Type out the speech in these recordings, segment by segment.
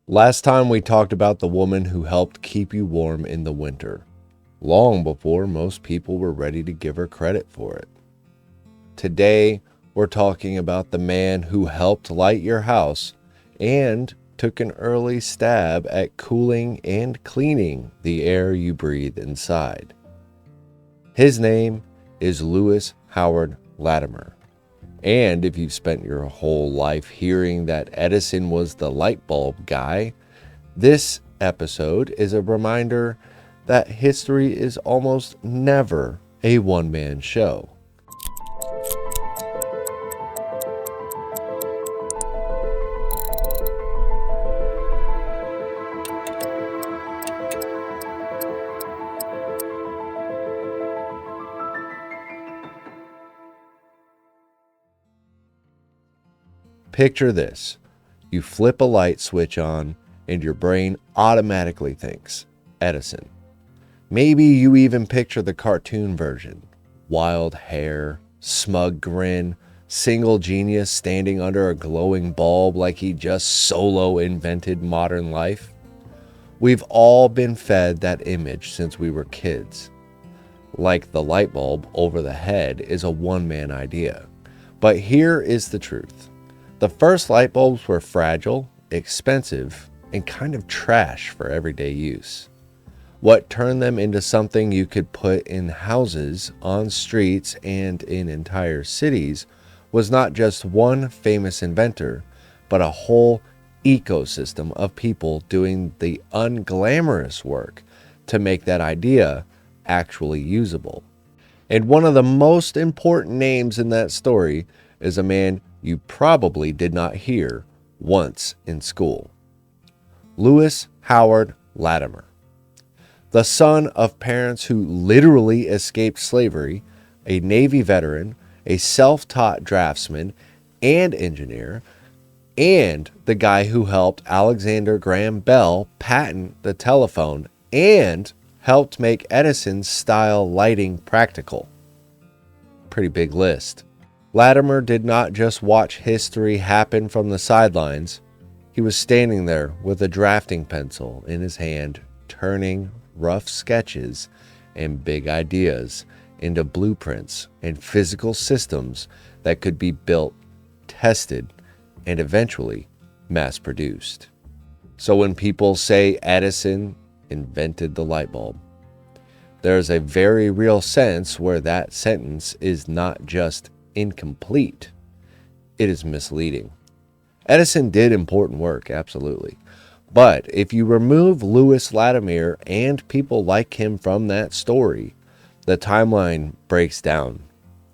Last time we talked about the woman who helped keep you warm in the winter, long before most people were ready to give her credit for it. Today, we're talking about the man who helped light your house and took an early stab at cooling and cleaning the air you breathe inside. His name is Lewis Howard Latimer. And if you've spent your whole life hearing that Edison was the light bulb guy, this episode is a reminder that history is almost never a one-man show. Picture this. You flip a light switch on and your brain automatically thinks Edison. Maybe you even picture the cartoon version. Wild hair, smug grin, single genius standing under a glowing bulb like he just solo invented modern life. We've all been fed that image since we were kids. Like the light bulb over the head is a one-man idea. But here is the truth. The first light bulbs were fragile, expensive, and kind of trash for everyday use. What turned them into something you could put in houses, on streets, and in entire cities was not just one famous inventor, but a whole ecosystem of people doing the unglamorous work to make that idea actually usable. And one of the most important names in that story is a man you probably did not hear once in school. Lewis Howard Latimer. The son of parents who literally escaped slavery, a Navy veteran, a self-taught draftsman and engineer, and the guy who helped Alexander Graham Bell patent the telephone and helped make Edison's style lighting practical. Pretty big list. Latimer did not just watch history happen from the sidelines. He was standing there with a drafting pencil in his hand, turning rough sketches and big ideas into blueprints and physical systems that could be built, tested, and eventually mass-produced. So when people say Edison invented the light bulb, there's a very real sense where that sentence is not just incomplete, it is misleading. Edison did important work, absolutely. But if you remove Lewis Latimer and people like him from that story, the timeline breaks down.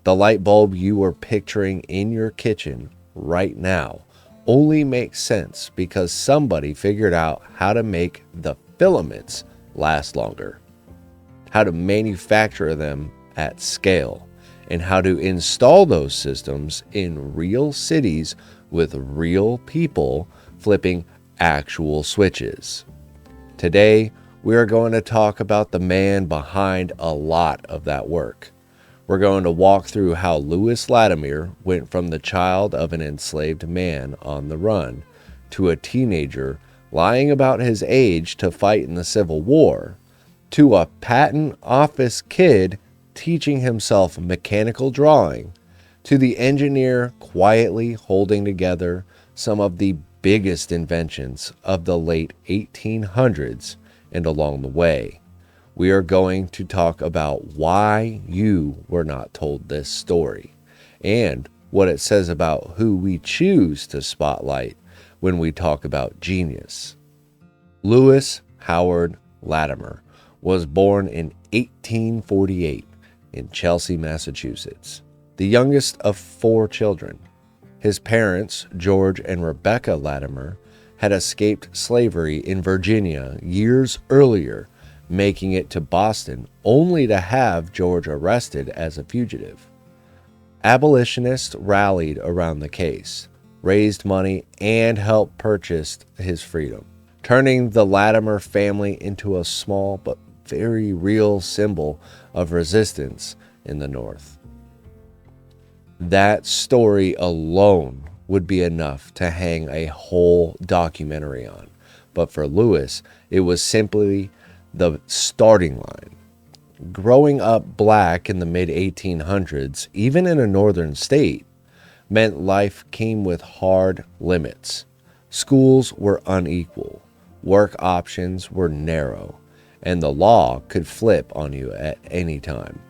The light bulb you are picturing in your kitchen right now only makes sense because somebody figured out how to make the filaments last longer, how to manufacture them at scale, and how to install those systems in real cities with real people flipping actual switches. Today, we are going to talk about the man behind a lot of that work. We're going to walk through how Lewis Latimer went from the child of an enslaved man on the run to a teenager lying about his age to fight in the Civil War, to a patent office kid teaching himself mechanical drawing, to the engineer quietly holding together some of the biggest inventions of the late 1800s and along the way. We are going to talk about why you were not told this story and what it says about who we choose to spotlight when we talk about genius. Lewis Howard Latimer was born in 1848 in Chelsea, Massachusetts, the youngest of 4 children. His parents, George and Rebecca Latimer, had escaped slavery in Virginia years earlier, making it to Boston only to have George arrested as a fugitive. Abolitionists rallied around the case, raised money, and helped purchase his freedom, turning the Latimer family into a small but very real symbol of resistance in the North. That story alone would be enough to hang a whole documentary on. but for Lewis, it was simply the starting line. Growing up black in the mid-1800s, even in a northern state, meant life came with hard limits. Schools were unequal, work options were narrow, and the law could flip on you at any time.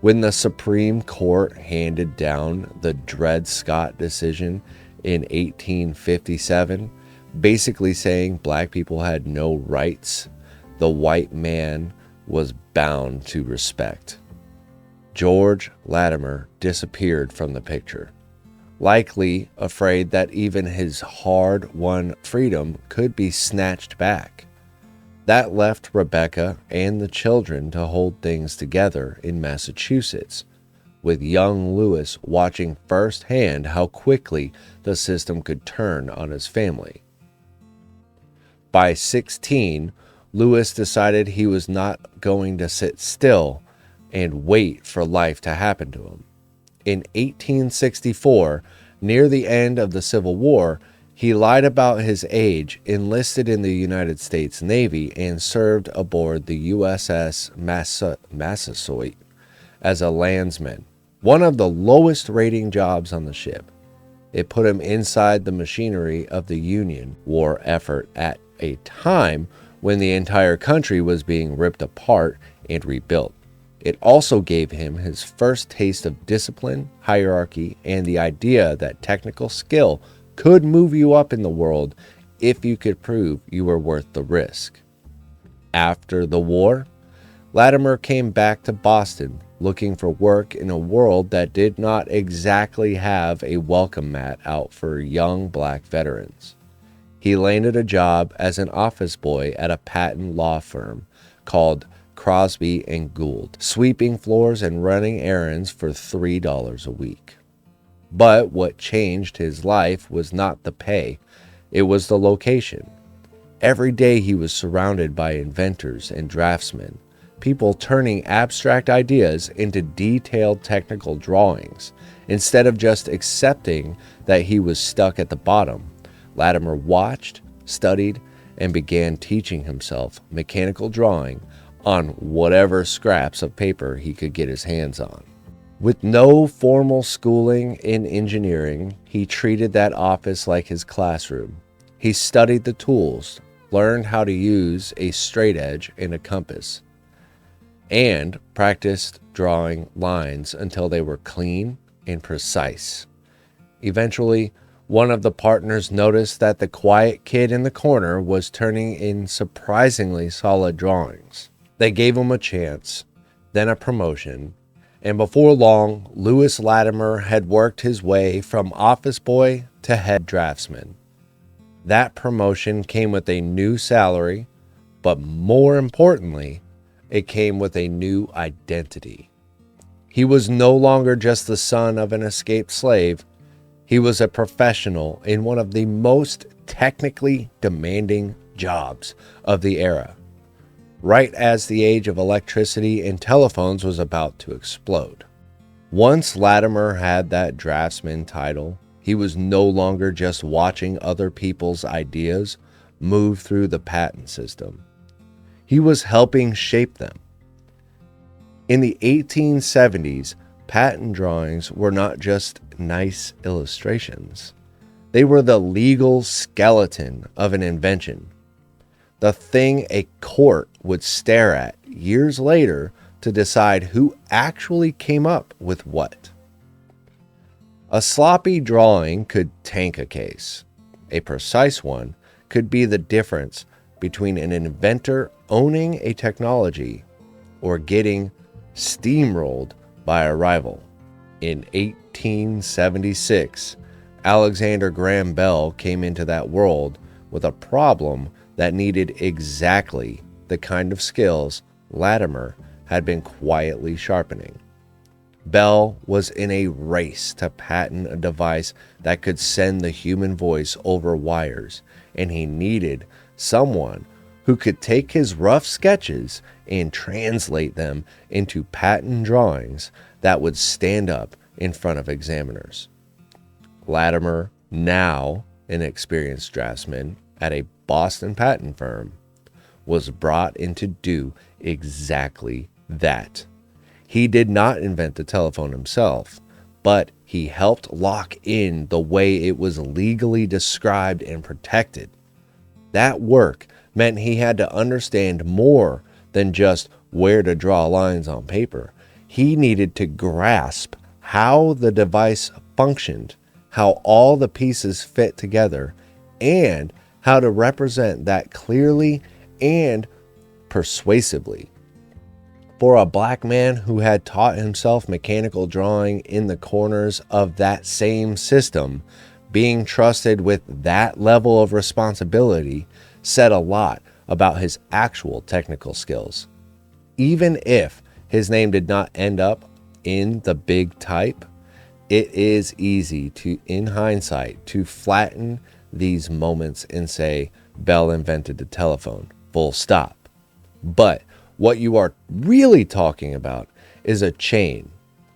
When the Supreme Court handed down the Dred Scott decision in 1857, basically saying black people had no rights, the white man was bound to respect. George Latimer disappeared from the picture, likely afraid that even his hard-won freedom could be snatched back. That left Rebecca and the children to hold things together in Massachusetts, with young Lewis watching firsthand how quickly the system could turn on his family. By 16, Lewis decided he was not going to sit still and wait for life to happen to him. In 1864, near the end of the Civil War, he lied about his age, enlisted in the United States Navy, and served aboard the USS Massasoit as a landsman, one of the lowest rating jobs on the ship. It put him inside the machinery of the Union war effort at a time when the entire country was being ripped apart and rebuilt. It also gave him his first taste of discipline, hierarchy, and the idea that technical skill could move you up in the world if you could prove you were worth the risk. After the war, Latimer came back to Boston looking for work in a world that did not exactly have a welcome mat out for young black veterans. He landed a job as an office boy at a patent law firm called Crosby and Gould, sweeping floors and running errands for $3 a week. But what changed his life was not the pay, it was the location. Every day he was surrounded by inventors and draftsmen, people turning abstract ideas into detailed technical drawings. Instead of just accepting that he was stuck at the bottom, Latimer watched, studied, and began teaching himself mechanical drawing on whatever scraps of paper he could get his hands on. With no formal schooling in engineering, he treated that office like his classroom. He studied the tools, learned how to use a straight edge and a compass, and practiced drawing lines until they were clean and precise. Eventually, one of the partners noticed that the quiet kid in the corner was turning in surprisingly solid drawings. They gave him a chance, then a promotion, and before long, Lewis Latimer had worked his way from office boy to head draftsman. That promotion came with a new salary, but more importantly, it came with a new identity. He was no longer just the son of an escaped slave. He was a professional in one of the most technically demanding jobs of the era, right as the age of electricity and telephones was about to explode. Once Latimer had that draftsman title, he was no longer just watching other people's ideas move through the patent system. He was helping shape them. In the 1870s, patent drawings were not just nice illustrations. They were the legal skeleton of an invention, the thing a court would stare at years later to decide who actually came up with what. A sloppy drawing could tank a case. A precise one could be the difference between an inventor owning a technology or getting steamrolled by a rival. In 1876, Alexander Graham Bell came into that world with a problem that needed exactly the kind of skills Latimer had been quietly sharpening. Bell was in a race to patent a device that could send the human voice over wires, and he needed someone who could take his rough sketches and translate them into patent drawings that would stand up in front of examiners. Latimer, now an experienced draftsman at a Boston patent firm, was brought in to do exactly that. He did not invent the telephone himself, but he helped lock in the way it was legally described and protected. That work meant he had to understand more than just where to draw lines on paper. He needed to grasp how the device functioned, how all the pieces fit together, and how to represent that clearly and persuasively. For a black man who had taught himself mechanical drawing in the corners of that same system, being trusted with that level of responsibility said a lot about his actual technical skills. Even if his name did not end up in the big type, it is easy to, in hindsight, to flatten these moments and say, Bell invented the telephone, full stop. But what you are really talking about is a chain.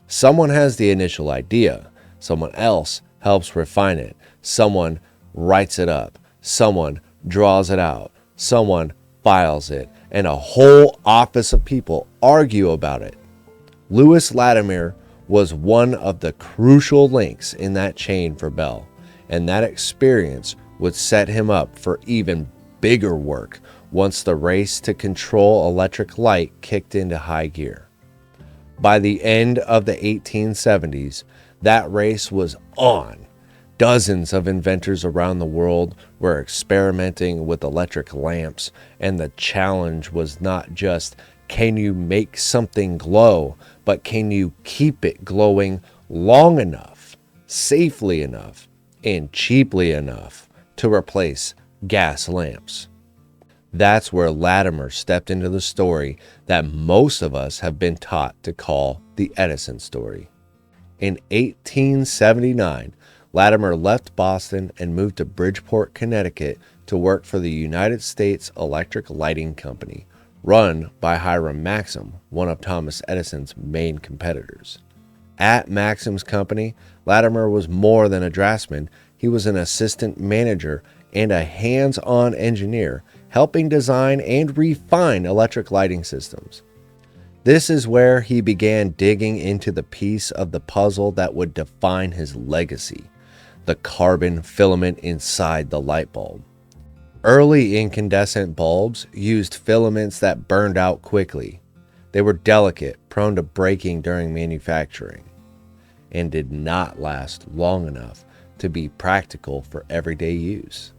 Someone has the initial idea, someone else helps refine it, someone writes it up, someone draws it out, someone files it, and a whole office of people argue about it. Lewis Latimer was one of the crucial links in that chain for Bell, and that experience would set him up for even bigger work once the race to control electric light kicked into high gear. By the end of the 1870s, that race was on. Dozens of inventors around the world were experimenting with electric lamps, and the challenge was not just, can you make something glow, but can you keep it glowing long enough, safely enough, and cheaply enough to replace gas lamps? That's where Latimer stepped into the story that most of us have been taught to call the Edison story. In 1879, Latimer left Boston and moved to Bridgeport, Connecticut to work for the United States Electric Lighting Company, run by Hiram Maxim, one of Thomas Edison's main competitors. At Maxim's company, Latimer was more than a draftsman. He was an assistant manager and a hands-on engineer, helping design and refine electric lighting systems. This is where he began digging into the piece of the puzzle that would define his legacy: the carbon filament inside the light bulb. Early incandescent bulbs used filaments that burned out quickly. They were delicate, prone to breaking during manufacturing, and did not last long enough to be practical for everyday use.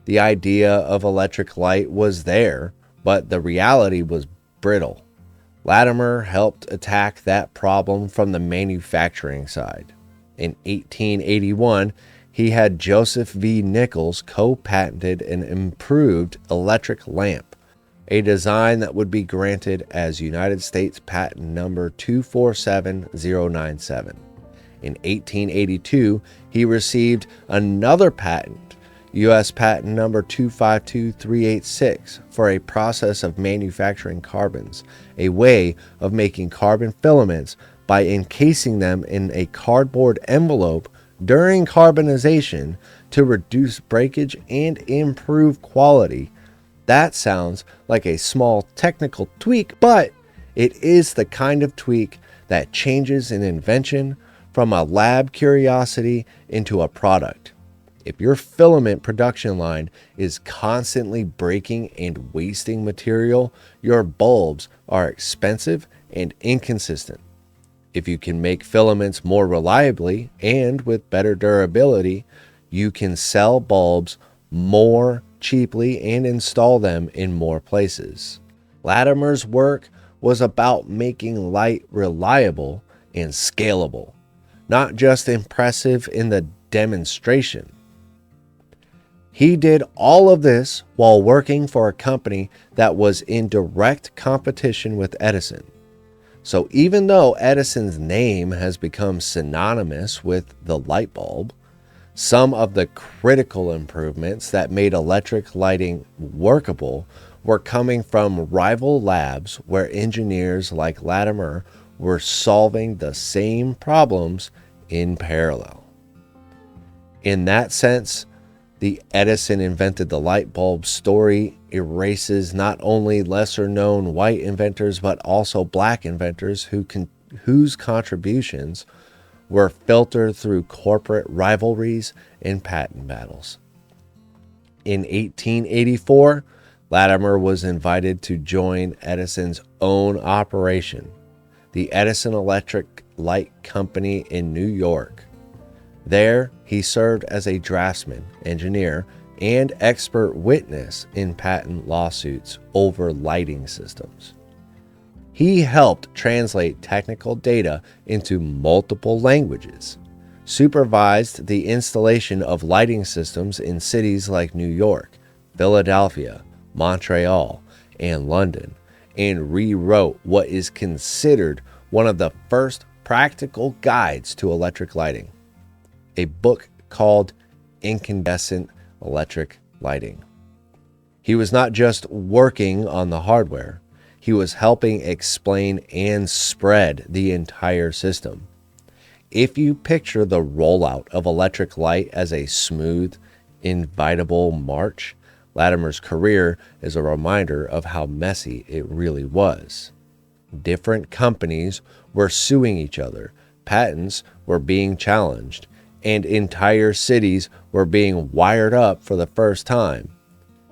The idea of electric light was there, but the reality was brittle. Latimer helped attack that problem from the manufacturing side. In 1881, he had Joseph V. Nichols co-patented an improved electric lamp, a design that would be granted as United States Patent Number 247097. In 1882, he received another patent, U.S. Patent Number 252386, for a process of manufacturing carbons, a way of making carbon filaments by encasing them in a cardboard envelope during carbonization to reduce breakage and improve quality. That sounds like a small technical tweak, but it is the kind of tweak that changes an invention from a lab curiosity into a product. If your filament production line is constantly breaking and wasting material, your bulbs are expensive and inconsistent. If you can make filaments more reliably and with better durability, you can sell bulbs more cheaply and install them in more places. Latimer's work was about making light reliable and scalable, not just impressive in the demonstration. He did all of this while working for a company that was in direct competition with Edison. So even though Edison's name has become synonymous with the light bulb, some of the critical improvements that made electric lighting workable were coming from rival labs where engineers like Latimer were solving the same problems in parallel. In that sense, The Edison invented the light bulb story erases not only lesser-known white inventors but also black inventors whose contributions were filtered through corporate rivalries and patent battles. In 1884, Latimer was invited to join Edison's own operation, the Edison Electric Light Company in New York. There, he served as a draftsman, engineer, and expert witness in patent lawsuits over lighting systems. He helped translate technical data into multiple languages, supervised the installation of lighting systems in cities like New York, Philadelphia, Montreal, and London, and rewrote what is considered one of the first practical guides to electric lighting, a book called Incandescent Electric Lighting. He was not just working on the hardware, he was helping explain and spread the entire system. If you picture the rollout of electric light as a smooth, inevitable march, Latimer's career is a reminder of how messy it really was. Different companies were suing each other, patents were being challenged, and entire cities were being wired up for the first time.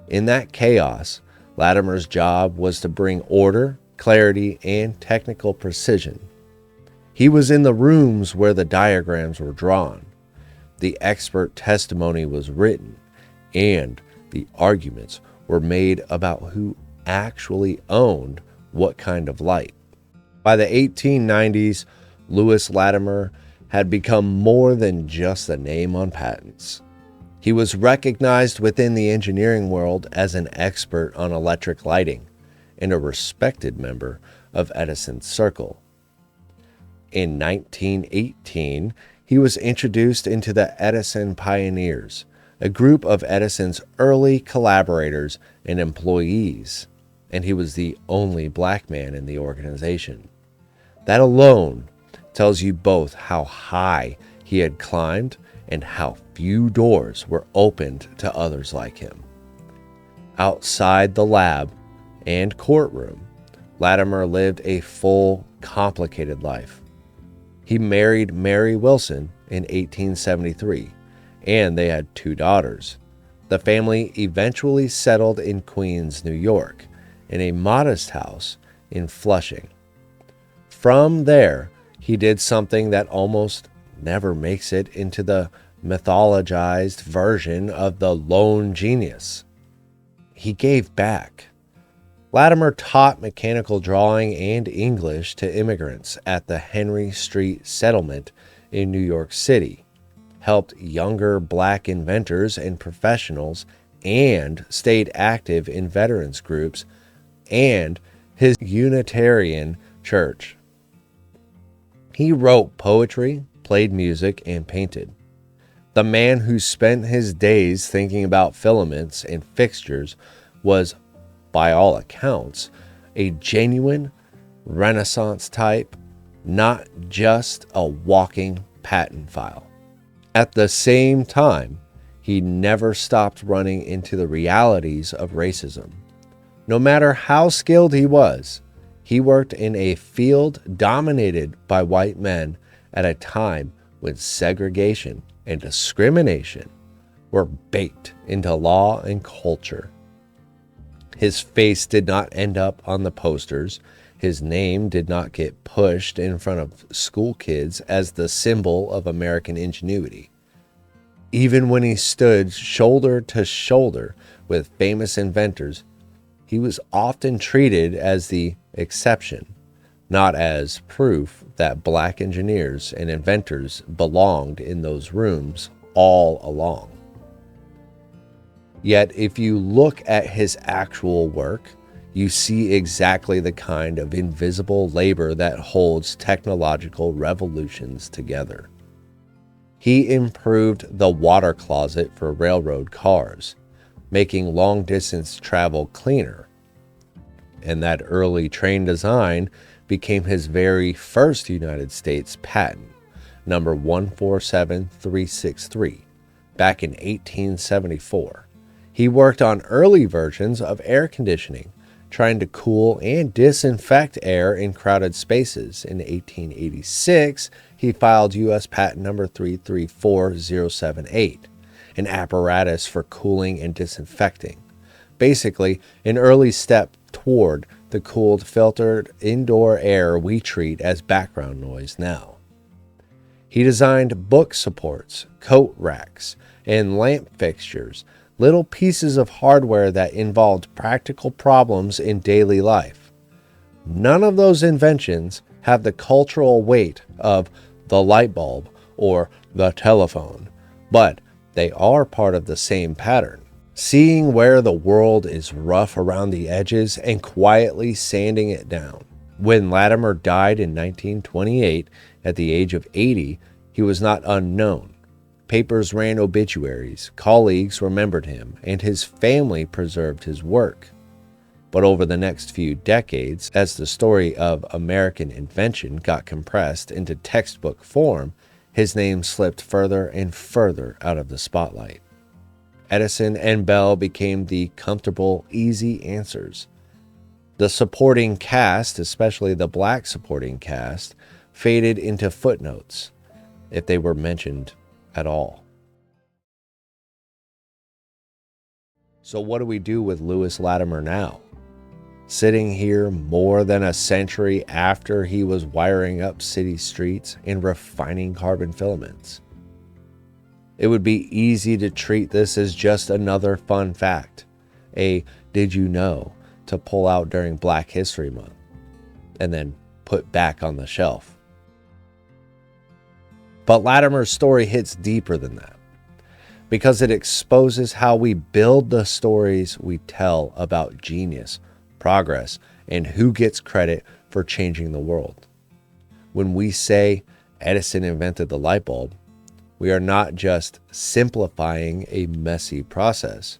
In that chaos, Latimer's job was to bring order, clarity, and technical precision. He was in the rooms where the diagrams were drawn, the expert testimony was written, and the arguments were made about who actually owned what kind of light. By the 1890s, Louis Latimer had become more than just a name on patents. He was recognized within the engineering world as an expert on electric lighting and a respected member of Edison's circle. In 1918, he was introduced into the Edison Pioneers, a group of Edison's early collaborators and employees, and he was the only black man in the organization. That alone tells you both how high he had climbed and how few doors were opened to others like him. Outside the lab and courtroom, Latimer lived a full, complicated life. He married Mary Wilson in 1873, and they had 2 daughters. The family eventually settled in Queens, New York, in a modest house in Flushing. From there, he did something that almost never makes it into the mythologized version of the lone genius. He gave back. Latimer taught mechanical drawing and English to immigrants at the Henry Street Settlement in New York City, helped younger black inventors and professionals, and stayed active in veterans groups and his Unitarian church. He wrote poetry, played music, and painted. The man who spent his days thinking about filaments and fixtures was, by all accounts, a genuine Renaissance type, not just a walking patent file. At the same time, he never stopped running into the realities of racism. No matter how skilled he was, he worked in a field dominated by white men at a time when segregation and discrimination were baked into law and culture. His face did not end up on the posters. His name did not get pushed in front of school kids as the symbol of American ingenuity. Even when he stood shoulder to shoulder with famous inventors, he was often treated as the exception, not as proof that black engineers and inventors belonged in those rooms all along. Yet, if you look at his actual work, you see exactly the kind of invisible labor that holds technological revolutions together. He improved the water closet for railroad cars, making long-distance travel cleaner. And that early train design became his very first United States patent, number 147363, back in 1874. He worked on early versions of air conditioning, trying to cool and disinfect air in crowded spaces. In 1886, he filed U.S. patent number 334078, an apparatus for cooling and disinfecting. Basically, an early step toward the cooled, filtered indoor air we treat as background noise now. He designed book supports, coat racks, and lamp fixtures, little pieces of hardware that involved practical problems in daily life. None of those inventions have the cultural weight of the light bulb or the telephone, but they are part of the same pattern. Seeing where the world is rough around the edges and quietly sanding it down. When Latimer died in 1928 at the age of 80, he was not unknown. Papers ran obituaries, colleagues remembered him, and his family preserved his work. But over the next few decades, as the story of American invention got compressed into textbook form, his name slipped further and further out of the spotlight. Edison and Bell became the comfortable, easy answers. The supporting cast, especially the black supporting cast, faded into footnotes, if they were mentioned at all. So what do we do with Lewis Latimer now? Sitting here more than a century after he was wiring up city streets and refining carbon filaments. It would be easy to treat this as just another fun fact, a did you know to pull out during Black History Month, and then put back on the shelf. But Latimer's story hits deeper than that, because it exposes how we build the stories we tell about genius, progress, and who gets credit for changing the world. When we say Edison invented the light bulb, we are not just simplifying a messy process.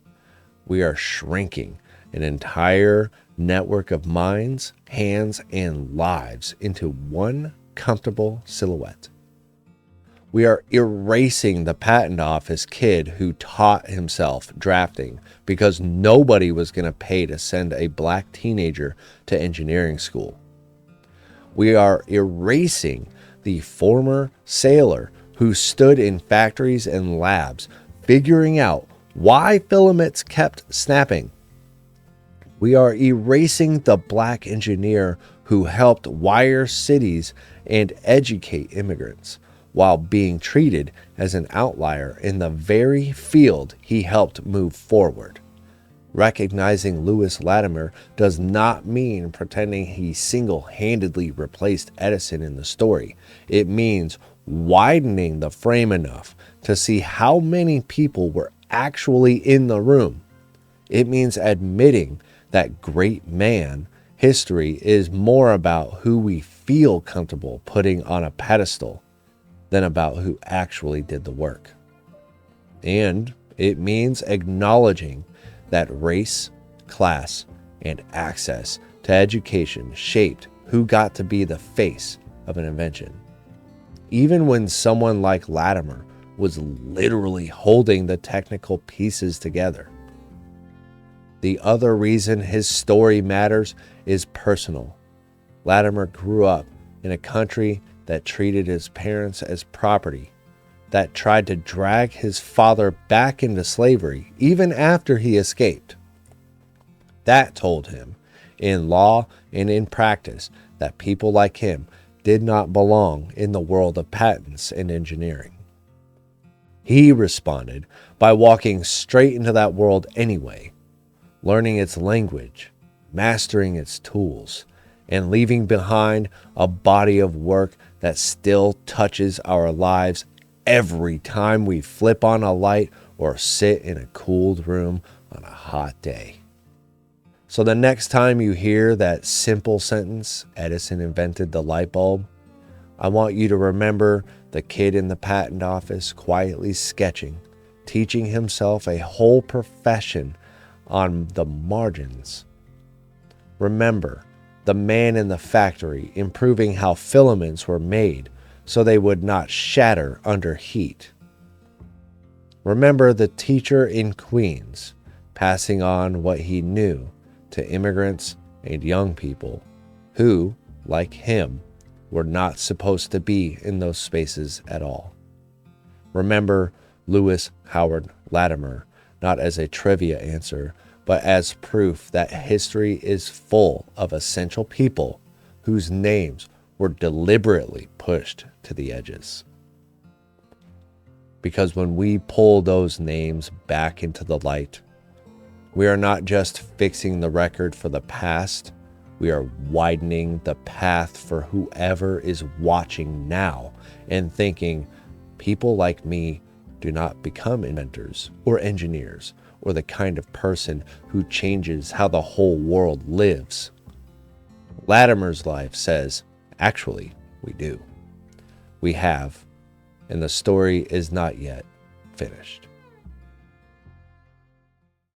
We are shrinking an entire network of minds, hands, and lives into one comfortable silhouette. We are erasing the patent office kid who taught himself drafting because nobody was going to pay to send a black teenager to engineering school. We are erasing the former sailor who stood in factories and labs figuring out why filaments kept snapping. We are erasing the black engineer who helped wire cities and educate immigrants, while being treated as an outlier in the very field he helped move forward. Recognizing Lewis Latimer does not mean pretending he single-handedly replaced Edison in the story. It means widening the frame enough to see how many people were actually in the room. It means admitting that great man history is more about who we feel comfortable putting on a pedestal than about who actually did the work. And it means acknowledging that race, class, and access to education shaped who got to be the face of an invention. Even when someone like Latimer was literally holding the technical pieces together. The other reason his story matters is personal. Latimer grew up in a country that treated his parents as property, that tried to drag his father back into slavery even after he escaped. That told him, in law and in practice, that people like him did not belong in the world of patents and engineering. He responded by walking straight into that world anyway, learning its language, mastering its tools, and leaving behind a body of work that still touches our lives every time we flip on a light or sit in a cooled room on a hot day. So the next time you hear that simple sentence, Edison invented the light bulb, I want you to remember the kid in the patent office quietly sketching, teaching himself a whole profession on the margins. Remember the man in the factory improving how filaments were made so they would not shatter under heat. Remember the teacher in Queens passing on what he knew to immigrants and young people who, like him, were not supposed to be in those spaces at all. Remember Lewis Howard Latimer, not as a trivia answer, but as proof that history is full of essential people whose names were deliberately pushed to the edges. Because when we pull those names back into the light, we are not just fixing the record for the past, we are widening the path for whoever is watching now and thinking, people like me do not become inventors or engineers or the kind of person who changes how the whole world lives. Latimer's life says, actually, we do. We have, and the story is not yet finished.